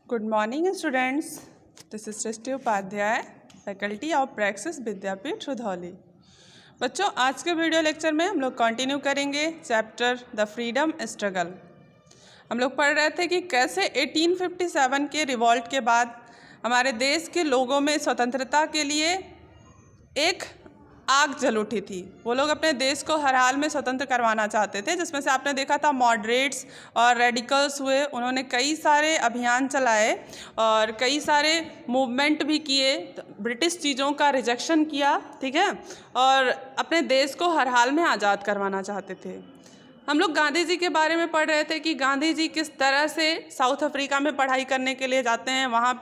Good morning students, this is Srishti Upadhyay, faculty of Praxis Vidyapeeth Rudhauli. बच्चों, आज के वीडियो लेक्चर में हम लोग कंटिन्यू करेंगे चैप्टर द फ्रीडम स्ट्रगल। हम लोग पढ़ रहे थे कि कैसे 1857 के रिवॉल्ट के बाद हमारे देश के लोगों में स्वतंत्रता के लिए एक आग जल उठी थी। वो लोग अपने देश को हर हाल में स्वतंत्र करवाना चाहते थे, जिसमें से आपने देखा था मॉडरेट्स और रेडिकल्स हुए। उन्होंने कई सारे अभियान चलाए और कई सारे मूवमेंट भी किए, ब्रिटिश चीज़ों का रिजेक्शन किया, ठीक है, और अपने देश को हर हाल में आज़ाद करवाना चाहते थे। हम लोग गांधी जी के बारे में पढ़ रहे थे कि गांधी जी किस तरह से साउथ अफ्रीका में पढ़ाई करने के लिए जाते हैं। वहाँ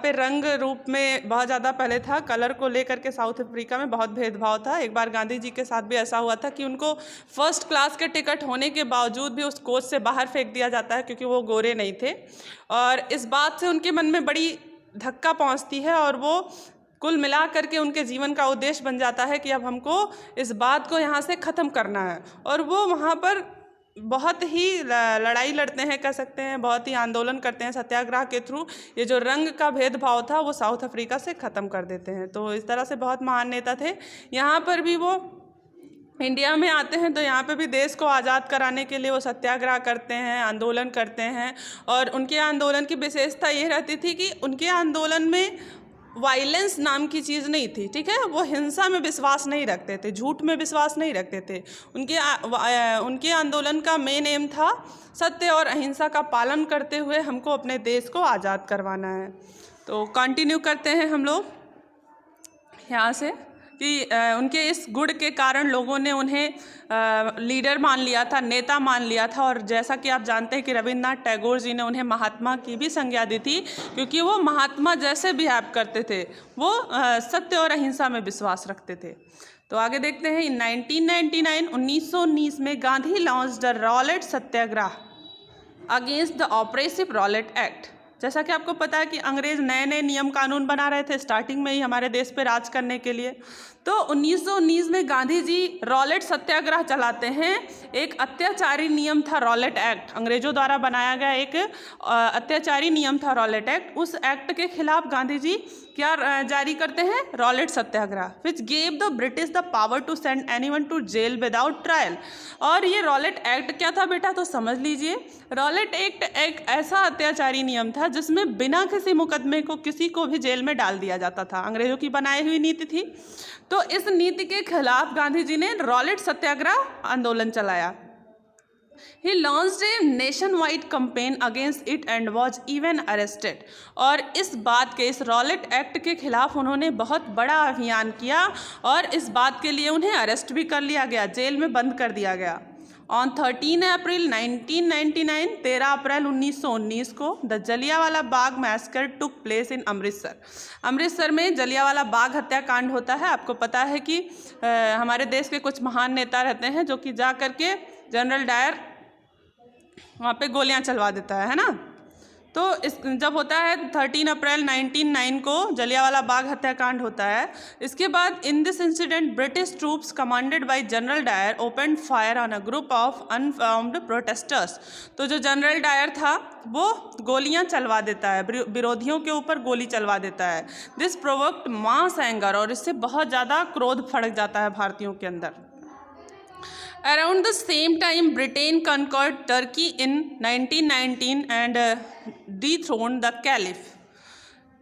पे रंग रूप में बहुत ज़्यादा पहले था, कलर को लेकर के साउथ अफ्रीका में बहुत भेदभाव था। एक बार गांधी जी के साथ भी ऐसा हुआ था कि उनको फर्स्ट क्लास के टिकट होने के बावजूद भी उस कोच से बाहर फेंक दिया जाता है, क्योंकि वो गोरे नहीं थे। और इस बात से उनके मन में बड़ी धक्का पहुँचती है और वो कुल मिला करके उनके जीवन का उद्देश्य बन जाता है कि अब हमको इस बात को यहाँ से ख़त्म करना है। और वो वहाँ पर बहुत ही लड़ाई लड़ते हैं, कह सकते हैं, बहुत ही आंदोलन करते हैं सत्याग्रह के थ्रू। ये जो रंग का भेदभाव था वो साउथ अफ्रीका से ख़त्म कर देते हैं। तो इस तरह से बहुत महान नेता थे। यहाँ पर भी वो इंडिया में आते हैं तो यहाँ पे भी देश को आज़ाद कराने के लिए वो सत्याग्रह करते हैं, आंदोलन करते हैं। और उनके आंदोलन की विशेषता ये रहती थी कि उनके आंदोलन में वायलेंस नाम की चीज़ नहीं थी, ठीक है। वो हिंसा में विश्वास नहीं रखते थे, झूठ में विश्वास नहीं रखते थे। उनके आंदोलन का मेन एम था सत्य और अहिंसा का पालन करते हुए हमको अपने देश को आज़ाद करवाना है। तो कंटिन्यू करते हैं हम लोग यहाँ से कि उनके इस गुण के कारण लोगों ने उन्हें लीडर मान लिया था, नेता मान लिया था। और जैसा कि आप जानते हैं कि रविन्द्रनाथ टैगोर जी ने उन्हें महात्मा की भी संज्ञा दी थी, क्योंकि वो महात्मा जैसे बिहेव करते थे। वो सत्य और अहिंसा में विश्वास रखते थे। तो आगे देखते हैं। इन 1919 में Gandhi launch the Rowlatt Satyagraha against the oppressive Rowlatt act. जैसा कि आपको पता है कि अंग्रेज नए नए नियम कानून बना रहे थे स्टार्टिंग में ही हमारे देश पे राज करने के लिए। तो 1919 में गांधी जी रॉलेट सत्याग्रह चलाते हैं। एक अत्याचारी नियम था रॉलेट एक्ट, अंग्रेजों द्वारा बनाया गया एक अत्याचारी नियम था रॉलेट एक्ट। उस एक्ट के खिलाफ गांधी जी क्या जारी करते हैं? Rowlatt Satyagraha, which gave the British the power to send anyone to jail without trial. और ये रॉलेट एक्ट क्या था बेटा? तो समझ लीजिए, रॉलेट एक्ट एक ऐसा अत्याचारी नियम था जिसमें बिना किसी मुकदमे को किसी को भी जेल में डाल दिया जाता था। अंग्रेजों की बनाई हुई नीति थी। तो इस नीति के खिलाफ गांधी जी ने रॉलेट सत्याग्रह आंदोलन चलाया। He launched a nationwide campaign against it and was even arrested। और इस बात के, इस रॉलेट एक्ट के खिलाफ उन्होंने बहुत बड़ा अभियान किया और इस बात के लिए उन्हें अरेस्ट भी कर लिया गया, जेल में बंद कर दिया गया। ऑन 13 अप्रैल 1999, 13 अप्रैल 1919 को the Jallianwala Bagh massacre took place in Amritsar. Amritsar में जलियांवाला बाग हत्याकांड होता है। आपको पता है कि हमारे देश के कुछ महान नेता रहते हैं जो कि जा करके जनरल डायर वहाँ पे गोलियाँ चलवा देता है ना। तो इस जब होता है 13 अप्रैल 1909 को जलियांवाला बाग हत्याकांड होता है। इसके बाद in this incident British troops commanded by General Dyer open fire on a group of unarmed protesters. तो जो जनरल डायर था वो गोलियां चलवा देता है, विरोधियों के ऊपर गोली चलवा देता है। दिस प्रोवोक्ड मास एंगर, और इससे बहुत ज़्यादा क्रोध भड़क जाता है भारतीयों के अंदर। Around the same time, Britain conquered Turkey in 1919 and dethroned the caliph।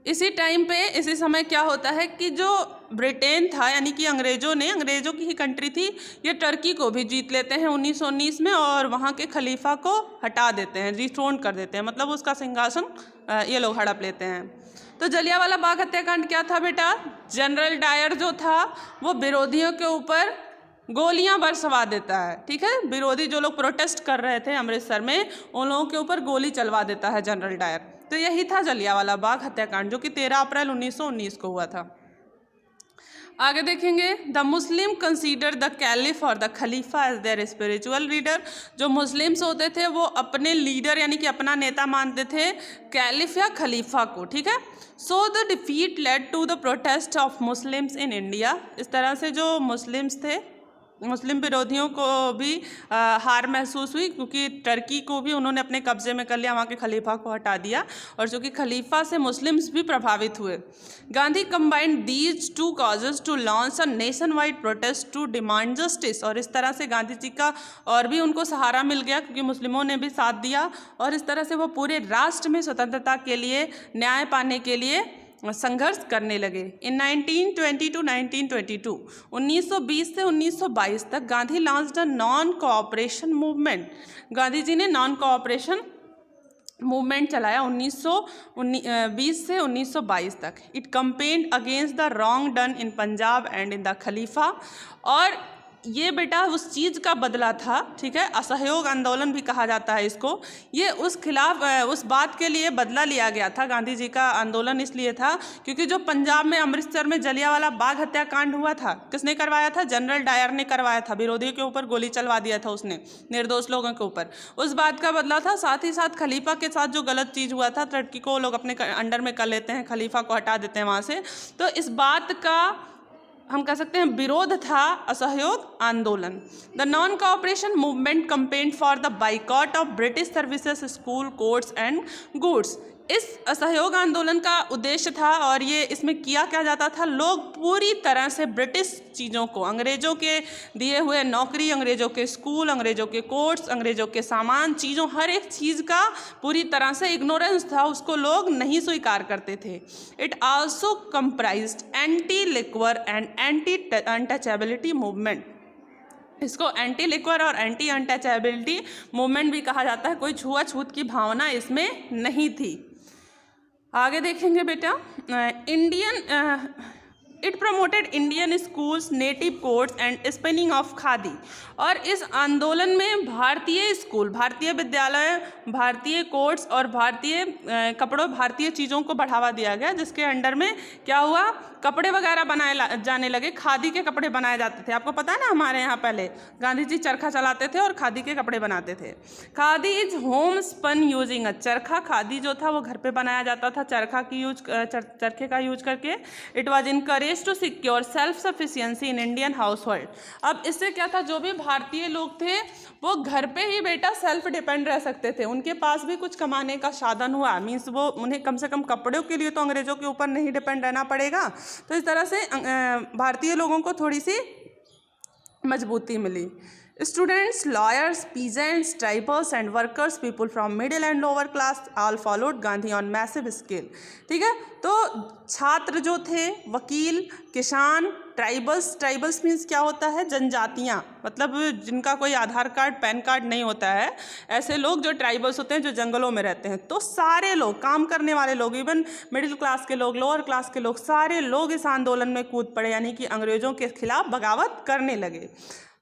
इसी टाइम पे, इसी समय क्या होता है कि जो ब्रिटेन था, यानी कि अंग्रेज़ों की ही कंट्री थी, ये टर्की को भी जीत लेते हैं 1919 में और वहाँ के खलीफा को हटा देते हैं, डिथ्रोन कर देते हैं, मतलब उसका सिंहासन ये लोग हड़प लेते हैं। तो जलियांवाला बाग हत्याकांड क्या था बेटा? जनरल डायर जो था वो विरोधियों के ऊपर गोलियां बरसवा देता है, ठीक है। विरोधी जो लोग प्रोटेस्ट कर रहे थे अमृतसर में, उन लोगों के ऊपर गोली चलवा देता है जनरल डायर। तो यही था जलियांवाला बाग हत्याकांड, जो कि 13 अप्रैल 1919 को हुआ था। आगे देखेंगे। The Muslim consider the caliph और the Khalifa as their spiritual leader. जो मुस्लिम्स होते थे वो अपने लीडर यानी कि अपना नेता मानते थे कैलिफ या खलीफा को, ठीक है। So the defeat led to the protest of Muslims in India. इस तरह से जो मुस्लिम्स थे मुस्लिम विरोधियों को भी हार महसूस हुई, क्योंकि टर्की को भी उन्होंने अपने कब्जे में कर लिया, वहाँ के खलीफा को हटा दिया, और चूँकि खलीफा से मुस्लिम्स भी प्रभावित हुए। Gandhi combined these two causes to launch a nationwide protest to demand justice, और इस तरह से गांधी जी का और भी उनको सहारा मिल गया, क्योंकि मुस्लिमों ने भी साथ दिया, और इस तरह से वो पूरे राष्ट्र में स्वतंत्रता के लिए, न्याय पाने के लिए संघर्ष करने लगे। इन 1920 टू 1922, 1920 से 1922 तक Gandhi launched a non cooperation movement. Gandhi ji ने नॉन कोऑपरेशन मूवमेंट चलाया 1920 से 1922 तक। It campaigned against the wrong done in Punjab and in the Khalifa, और ये बेटा उस चीज़ का बदला था, ठीक है, असहयोग आंदोलन भी कहा जाता है इसको। ये उस खिलाफ उस बात के लिए बदला लिया गया था। गांधी जी का आंदोलन इसलिए था क्योंकि जो पंजाब में अमृतसर में जलियांवाला बाग हत्याकांड हुआ था, किसने करवाया था? जनरल डायर ने करवाया था। विरोधियों के ऊपर गोली चलवा दिया था उसने, निर्दोष लोगों के ऊपर। उस बात का बदला था। साथ ही साथ खलीफा के साथ जो गलत चीज़ हुआ था, टर्की को लोग अपने अंडर में कर लेते हैं, खलीफा को हटा देते हैं वहाँ से, तो इस बात का हम कह सकते हैं विरोध था, असहयोग आंदोलन। The non cooperation movement campaigned for the boycott of British services, school, courts and goods. इस असहयोग आंदोलन का उद्देश्य था, और ये इसमें किया क्या जाता था, लोग पूरी तरह से ब्रिटिश चीज़ों को, अंग्रेज़ों के दिए हुए नौकरी, अंग्रेज़ों के स्कूल, अंग्रेज़ों के कोर्ट्स, अंग्रेज़ों के सामान, चीज़ों, हर एक चीज़ का पूरी तरह से इग्नोरेंस था, उसको लोग नहीं स्वीकार करते थे। It also comprised anti liquor and anti untouchability movement. इसको एंटी लिक्वर और एंटी अनटचेबिलिटी मूवमेंट भी कहा जाता है। कोई छुआछूत की भावना इसमें नहीं थी। आगे देखेंगे बेटा, it promoted Indian schools, native codes and spinning of khadi. और इस आंदोलन में भारतीय स्कूल, भारतीय विद्यालय, भारतीय कोड्स और भारतीय कपड़ों, भारतीय चीज़ों को बढ़ावा दिया गया, जिसके अंडर में क्या हुआ, कपड़े वगैरह बनाए जाने लगे, खादी के कपड़े बनाए जाते थे। आपको पता है ना, हमारे यहाँ पहले गांधी जी चरखा चलाते थे और खादी के कपड़े बनाते थे। Khadi is homespun using a charkha. Khadi जो था वो घर पे बनाया जाता था चरखे का यूज करके। It was encourage to secure self sufficiency in Indian household. अब इससे क्या था, जो भी भारतीय लोग थे वो घर पे ही बेटा सेल्फ डिपेंड रह सकते थे, उनके पास भी कुछ कमाने का साधन हुआ, मीन्स वो उन्हें कम से कम कपड़ों के लिए तो अंग्रेज़ों के ऊपर नहीं डिपेंड रहना पड़ेगा। तो इस तरह से भारतीय लोगों को थोड़ी सी मजबूती मिली। Students, lawyers, peasants, tribals and workers, people from middle and lower class all followed Gandhi on massive scale. ठीक है, तो छात्र जो थे, वकील, किसान, ट्राइबल्स मीन्स क्या होता है, जनजातियाँ, मतलब जिनका कोई आधार कार्ड, पैन कार्ड नहीं होता है, ऐसे लोग जो ट्राइबल्स होते हैं, जो जंगलों में रहते हैं। तो सारे लोग, काम करने वाले लोग, इवन मिडिल क्लास के लोग, लोअर क्लास के लोग, सारे लोग इस आंदोलन में कूद पड़े, यानी कि अंग्रेज़ों के खिलाफ बगावत करने लगे।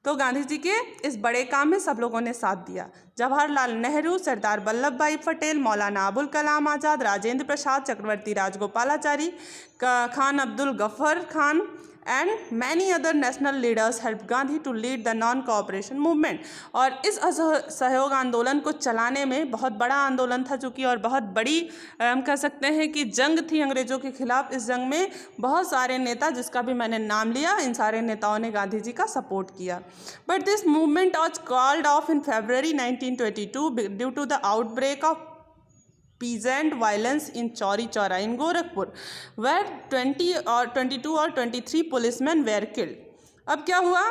तो गांधी जी के इस बड़े काम में सब लोगों ने साथ दिया। जवाहरलाल नेहरू, सरदार वल्लभ भाई पटेल, मौलाना अबुल कलाम आज़ाद, राजेंद्र प्रसाद, चक्रवर्ती Rajagopalachari, Khan Abdul Gaffar Khan and many other national leaders helped Gandhi to lead the non-cooperation movement। और इस असहयोग आंदोलन को चलाने में बहुत बड़ा आंदोलन था चूँकि, और बहुत बड़ी हम कह सकते हैं कि जंग थी अंग्रेज़ों के खिलाफ। इस जंग में बहुत सारे नेता, जिसका भी मैंने नाम लिया, इन सारे नेताओं ने गांधी जी का सपोर्ट किया। But this movement was called off in February 1922 due to the outbreak of peasant violence in Chauri Chaura in Gorakhpur, where 22 और 23 policemen were killed। अब क्या हुआ,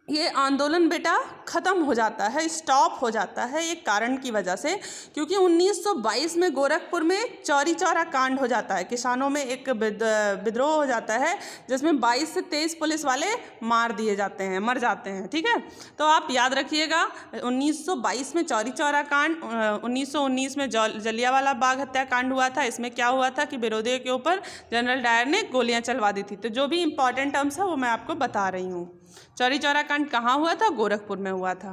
ये आंदोलन बेटा ख़त्म हो जाता है, स्टॉप हो जाता है एक कारण की वजह से, क्योंकि 1922 में गोरखपुर में चौरी चौरा कांड हो जाता है। किसानों में एक विद्रोह हो जाता है, जिसमें 22 से 23 पुलिस वाले मर जाते हैं। ठीक है, तो आप याद रखिएगा, 1922 में चौरी चौरा कांड, 1919 में जलियांवाला बाग हत्याकांड हुआ था। इसमें क्या हुआ था कि विरोधियों के ऊपर जनरल डायर ने गोलियां चलवा दी थी। तो जो भी इंपॉर्टेंट टर्म्स है वो मैं आपको बता रही हूँ। चौरी चौरा कांड कहाँ हुआ था? गोरखपुर में हुआ था।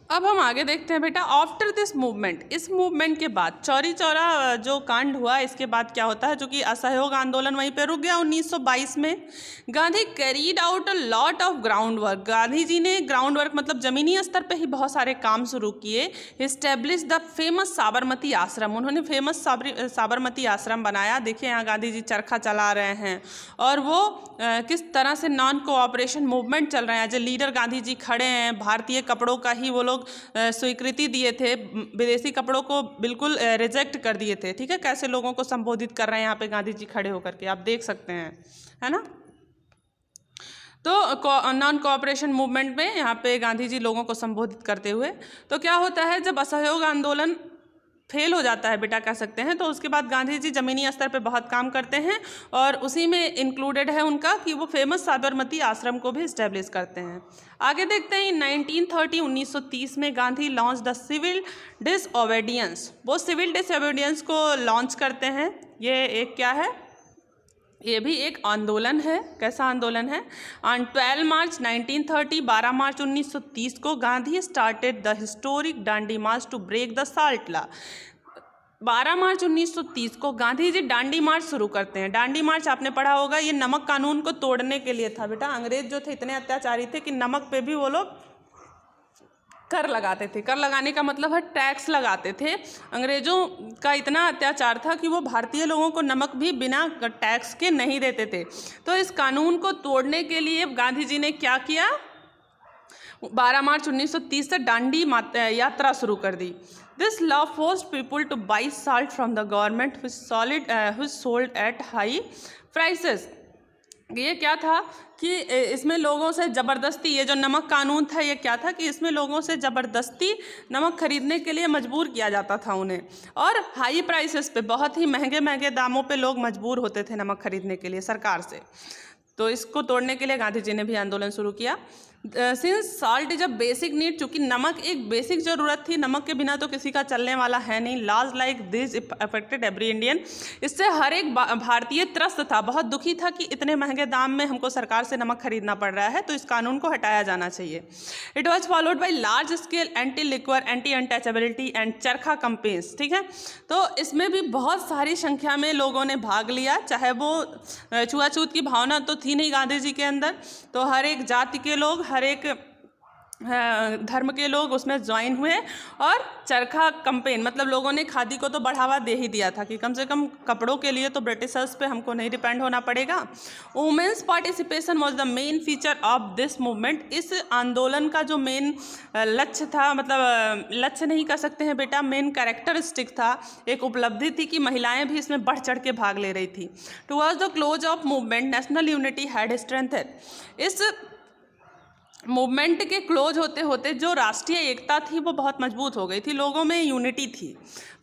अब हम आगे देखते हैं बेटा, आफ्टर दिस मूवमेंट, इस मूवमेंट के बाद चौरी चौरा जो कांड हुआ, इसके बाद क्या होता है, जो कि असहयोग आंदोलन वहीं पे रुक गया 1922 में। Gandhi carried out a lot of ground work, Gandhi ji ने ग्राउंड वर्क मतलब जमीनी स्तर पे ही बहुत सारे काम शुरू किए। इस्टेब्लिश द फेमस साबरमती आश्रम, उन्होंने फेमस साबरमती आश्रम बनाया। देखिए यहाँ गांधी जी चरखा चला रहे हैं और वो किस तरह से नॉन कोऑपरेशन मूवमेंट चल रहे हैं। As a leader Gandhi ji खड़े हैं, भारतीय कपड़ों का ही वो लोग स्वीकृति दिए थे, विदेशी कपड़ों को बिल्कुल रिजेक्ट कर दिए थे। ठीक है, कैसे लोगों को संबोधित कर रहे हैं यहाँ पे गांधी जी खड़े होकर के, आप देख सकते हैं, है ना। तो नॉन कोऑपरेशन मूवमेंट में यहाँ पे गांधी जी लोगों को संबोधित करते हुए, तो क्या होता है जब असहयोग आंदोलन फेल हो जाता है बेटा कह सकते हैं, तो उसके बाद गांधी जी ज़मीनी स्तर पे बहुत काम करते हैं और उसी में इंक्लूडेड है उनका कि वो फेमस साबरमती आश्रम को भी इस्टेब्लिश करते हैं। आगे देखते हैं 1930 में Gandhi launch the civil disobedience, वो सिविल डिसओबीडियंस को लॉन्च करते हैं। ये एक क्या है, ये भी एक आंदोलन है। कैसा आंदोलन है? ऑन 12 मार्च 1930, 12 मार्च 1930 को Gandhi started the historic Dandi march to break the salt law. 12 मार्च 1930 को गांधी जी डांडी मार्च शुरू करते हैं। डांडी मार्च आपने पढ़ा होगा, ये नमक कानून को तोड़ने के लिए था बेटा। अंग्रेज जो थे इतने अत्याचारी थे कि नमक पे भी वो लोग कर लगाते थे। कर लगाने का मतलब है टैक्स लगाते थे। अंग्रेजों का इतना अत्याचार था कि वो भारतीय लोगों को नमक भी बिना टैक्स के नहीं देते थे। तो इस कानून को तोड़ने के लिए गांधी जी ने क्या किया, 12 मार्च 1930 से डांडी यात्रा शुरू कर दी। This law forced people to buy salt from the government which sold at high prices. ये क्या था कि इसमें लोगों से ज़बरदस्ती, ये जो नमक कानून था ये क्या था कि इसमें लोगों से ज़बरदस्ती नमक खरीदने के लिए मजबूर किया जाता था उन्हें, और हाई प्राइसेस पे, बहुत ही महंगे महंगे दामों पे लोग मजबूर होते थे नमक खरीदने के लिए सरकार से। तो इसको तोड़ने के लिए गांधी जी ने भी आंदोलन शुरू किया। Since salt is a basic need, चूँकि नमक एक बेसिक ज़रूरत थी, नमक के बिना तो किसी का चलने वाला है नहीं। Laws like this affected every Indian, इससे हर एक भारतीय त्रस्त था, बहुत दुखी था कि इतने महंगे दाम में हमको सरकार से नमक खरीदना पड़ रहा है, तो इस कानून को हटाया जाना चाहिए। It was followed by large scale anti liquor, anti untouchability and चरखा कंपेन्स। ठीक है, तो इसमें भी बहुत सारी संख्या में लोगों ने भाग लिया, चाहे वो छुआछूत की भावना तो थी नहीं गांधी जी के अंदर, तो हर एक जाति के लोग, हर एक धर्म के लोग उसमें ज्वाइन हुए। और चरखा कंपेन मतलब लोगों ने खादी को तो बढ़ावा दे ही दिया था कि कम से कम कपड़ों के लिए तो ब्रिटिशर्स पे हमको नहीं डिपेंड होना पड़ेगा। Women's participation was the main feature of this movement. इस आंदोलन का जो मेन लक्ष्य था, मतलब लक्ष्य नहीं कह सकते हैं बेटा, मेन कैरेक्टरिस्टिक था, एक उपलब्धि थी कि महिलाएं भी इसमें बढ़ चढ़ के भाग ले रही थी। Towards the close of movement national unity had strengthened. इस मूवमेंट के क्लोज होते होते जो राष्ट्रीय एकता थी वो बहुत मजबूत हो गई थी, लोगों में यूनिटी थी।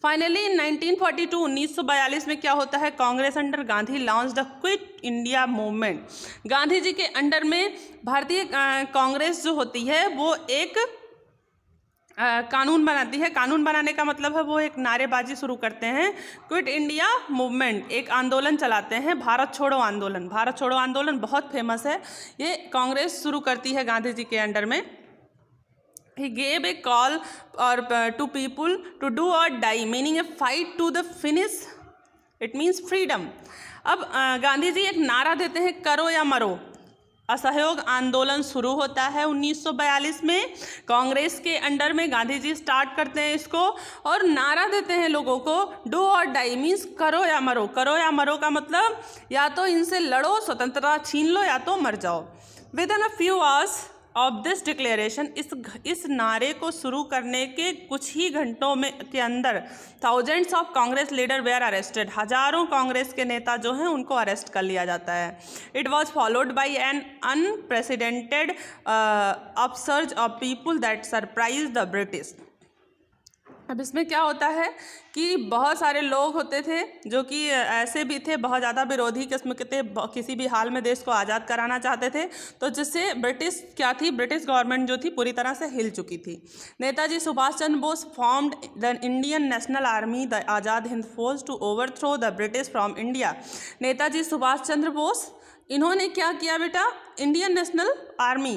फाइनली 1942 में क्या होता है, Congress under Gandhi launch the Quit India movement. Gandhi ji के अंडर में भारतीय कांग्रेस जो होती है वो एक कानून बनाती है। कानून बनाने का मतलब है वो एक नारेबाजी शुरू करते हैं, क्विट इंडिया मूवमेंट, एक आंदोलन चलाते हैं, भारत छोड़ो आंदोलन। भारत छोड़ो आंदोलन बहुत फेमस है, ये कांग्रेस शुरू करती है गांधी जी के अंडर में। He gave a call to people to do or die, meaning a fight to the finish. It means freedom. अब गांधी जी एक नारा देते हैं, करो या मरो। असहयोग आंदोलन शुरू होता है 1942 में, कांग्रेस के अंडर में गांधी जी स्टार्ट करते हैं इसको और नारा देते हैं लोगों को, डू और डाई मीन्स करो या मरो। करो या मरो का मतलब या तो इनसे लड़ो, स्वतंत्रता छीन लो, या तो मर जाओ। With in a few hours of this declaration, इस नारे को शुरू करने के कुछ ही घंटों में के अंदर thousands of Congress leader were arrested. हजारों कांग्रेस के नेता जो हैं उनको अरेस्ट कर लिया जाता है। It was followed by an unprecedented upsurge of people that surprise the British. अब इसमें क्या होता है कि बहुत सारे लोग होते थे जो कि ऐसे भी थे, बहुत ज़्यादा विरोधी किस्म के थे, किसी भी हाल में देश को आज़ाद कराना चाहते थे, तो जिससे ब्रिटिश क्या थी, ब्रिटिश गवर्नमेंट जो थी पूरी तरह से हिल चुकी थी। Netaji Subhash Chandra Bose formed the Indian National Army, the Azad Hind force, to overthrow the British from India. Netaji Subhash Chandra Bose इन्होंने क्या किया बेटा, इंडियन नेशनल आर्मी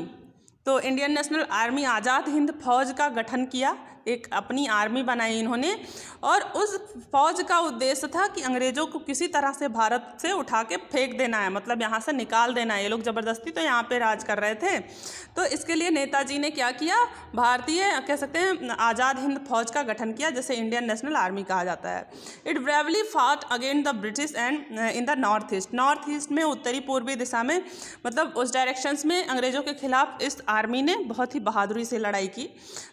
तो Indian National Army Azad Hind फौज का गठन किया, एक अपनी आर्मी बनाई इन्होंने, और उस फौज का उद्देश्य था कि अंग्रेज़ों को किसी तरह से भारत से उठा के फेंक देना है, मतलब यहाँ से निकाल देना है। ये लोग ज़बरदस्ती तो यहाँ पे राज कर रहे थे। तो इसके लिए नेताजी ने क्या किया, भारतीय कह सकते हैं आज़ाद हिंद फौज का गठन किया, जिसे इंडियन नेशनल आर्मी कहा जाता है। इट ब्रेवली फाट against the British and in the north east में, उत्तरी पूर्वी दिशा में, मतलब उस डायरेक्शंस में अंग्रेज़ों के खिलाफ इस आर्मी ने बहुत ही बहादुरी से लड़ाई की।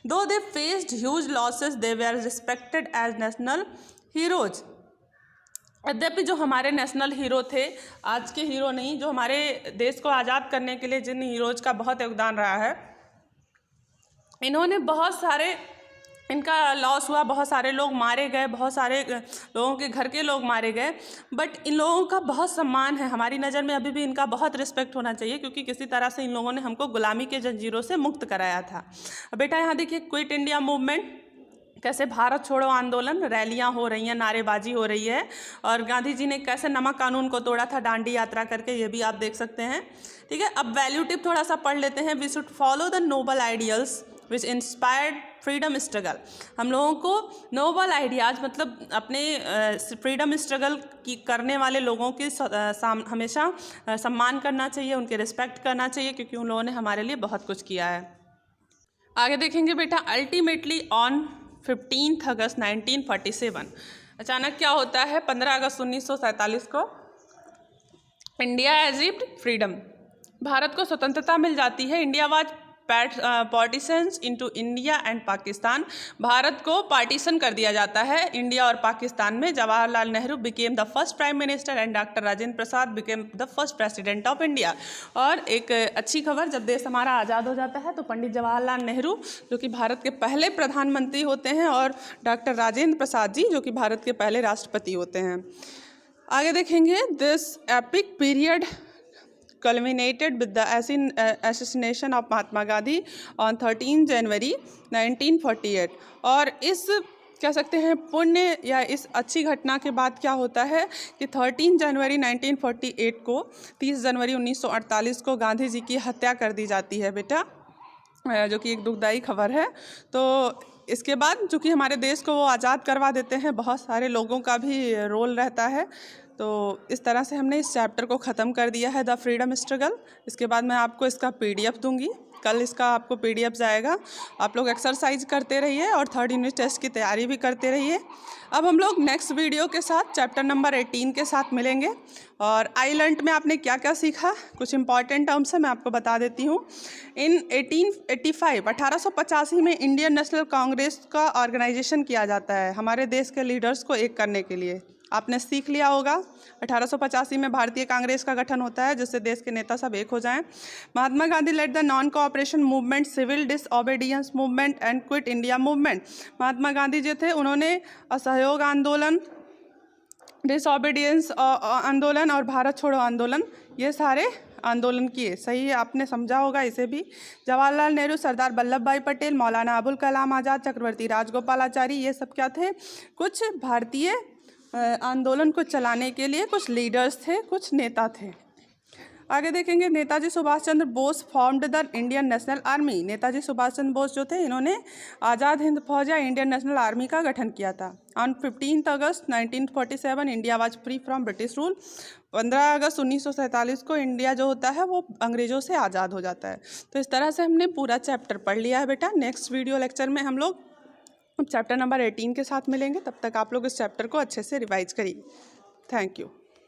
Though they faced huge losses, they were respected as national heroes. यद्यपि जो हमारे नेशनल हीरो थे, आज के हीरो नहीं, जो हमारे देश को आज़ाद करने के लिए जिन हीरोज का बहुत योगदान रहा है, इन्होंने बहुत सारे, इनका लॉस हुआ, बहुत सारे लोग मारे गए, बहुत सारे लोगों के घर के लोग मारे गए, बट इन लोगों का बहुत सम्मान है। हमारी नज़र में अभी भी इनका बहुत रिस्पेक्ट होना चाहिए, क्योंकि किसी तरह से इन लोगों ने हमको गुलामी के जंजीरों से मुक्त कराया था। बेटा यहाँ देखिए, क्विट इंडिया मूवमेंट, कैसे भारत छोड़ो आंदोलन, रैलियां हो रही हैं, नारेबाजी हो रही है, और गांधी जी ने कैसे नमक कानून को तोड़ा था दांडी यात्रा करके, ये भी आप देख सकते हैं। ठीक है, अब वैल्यू टिप थोड़ा सा पढ़ लेते हैं। We should follow the noble ideals which inspired freedom struggle. हम लोगों को नोबल आइडियाज़, मतलब अपने फ्रीडम स्ट्रगल की करने वाले लोगों की हमेशा सम्मान करना चाहिए, उनके रिस्पेक्ट करना चाहिए, क्योंकि उन लोगों ने हमारे लिए बहुत कुछ किया है। आगे देखेंगे बेटा, अल्टीमेटली ऑन 15 अगस्त 1947 अचानक क्या होता है, 15 अगस्त 1947 को इंडिया अचीव्ड फ्रीडम, भारत को स्वतंत्रता मिल जाती है। India was partitions into India and Pakistan, Bharat को पार्टीशन कर दिया जाता है इंडिया और पाकिस्तान में। Jawaharlal Nehru became the first prime minister and doctor Rajendra Prasad became the first president of India. और एक अच्छी खबर, जब देश हमारा आज़ाद हो जाता है तो पंडित जवाहरलाल नेहरू, जो कि भारत के पहले प्रधानमंत्री होते हैं, और डॉक्टर राजेंद्र प्रसाद जी, जो कि भारत के पहले राष्ट्रपति होते हैं। आगे देखेंगे, this epic period culminated with the assassination of Mahatma Gandhi on 13 जनवरी 1948। और इस कह सकते हैं पुण्य या इस अच्छी घटना के बाद क्या होता है कि 13 जनवरी 1948 को 30 जनवरी 1948 को गांधी जी की हत्या कर दी जाती है बेटा, जो कि एक दुखदाई खबर है। तो इसके बाद चूँकि हमारे देश को वो आज़ाद करवा देते हैं, बहुत सारे लोगों का भी रोल रहता है। तो इस तरह से हमने इस चैप्टर को ख़त्म कर दिया है, द फ्रीडम स्ट्रगल। इसके बाद मैं आपको इसका PDF दूंगी, कल इसका आपको PDF जाएगा। आप लोग एक्सरसाइज करते रहिए और 3rd यूनिट टेस्ट की तैयारी भी करते रहिए। अब हम लोग नेक्स्ट वीडियो के साथ चैप्टर नंबर 18 के साथ मिलेंगे। और आई लर्न्ड में आपने क्या क्या सीखा, कुछ इंपॉर्टेंट टर्म्स है मैं आपको बता देती हूँ। इन 1885 में इंडियन नेशनल कांग्रेस का ऑर्गेनाइजेशन किया जाता है, हमारे देश के लीडर्स को एक करने के लिए। आपने सीख लिया होगा 1885 में भारतीय कांग्रेस का गठन होता है, जिससे देश के नेता सब एक हो जाएं। Mahatma Gandhi led the non cooperation movement, civil disobedience movement and Quit India movement. Mahatma Gandhi जो थे उन्होंने असहयोग आंदोलन, डिसओबीडियंस आंदोलन और भारत छोड़ो आंदोलन, ये सारे आंदोलन किए। सही है, आपने समझा होगा इसे भी। जवाहरलाल नेहरू, सरदार वल्लभ भाई पटेल, मौलाना अबुल कलाम आज़ाद, चक्रवर्ती राजगोपालाचारी, ये सब क्या थे, कुछ भारतीय आंदोलन को चलाने के लिए कुछ लीडर्स थे, कुछ नेता थे। आगे देखेंगे, Netaji Subhash Chandra Bose formed the Indian National Army. Netaji Subhash Chandra Bose जो थे, इन्होंने आज़ाद हिंद फौज या इंडियन नेशनल आर्मी का गठन किया था। On 15 August 1947 India was free from British rule. 15 अगस्त 1947 को इंडिया जो होता है वो अंग्रेज़ों से आज़ाद हो जाता है। तो इस तरह से हमने पूरा चैप्टर पढ़ लिया है बेटा। नेक्स्ट वीडियो लेक्चर में हम लोग चैप्टर नंबर 18 के साथ मिलेंगे। तब तक आप लोग इस चैप्टर को अच्छे से रिवाइज करिए। Thank you.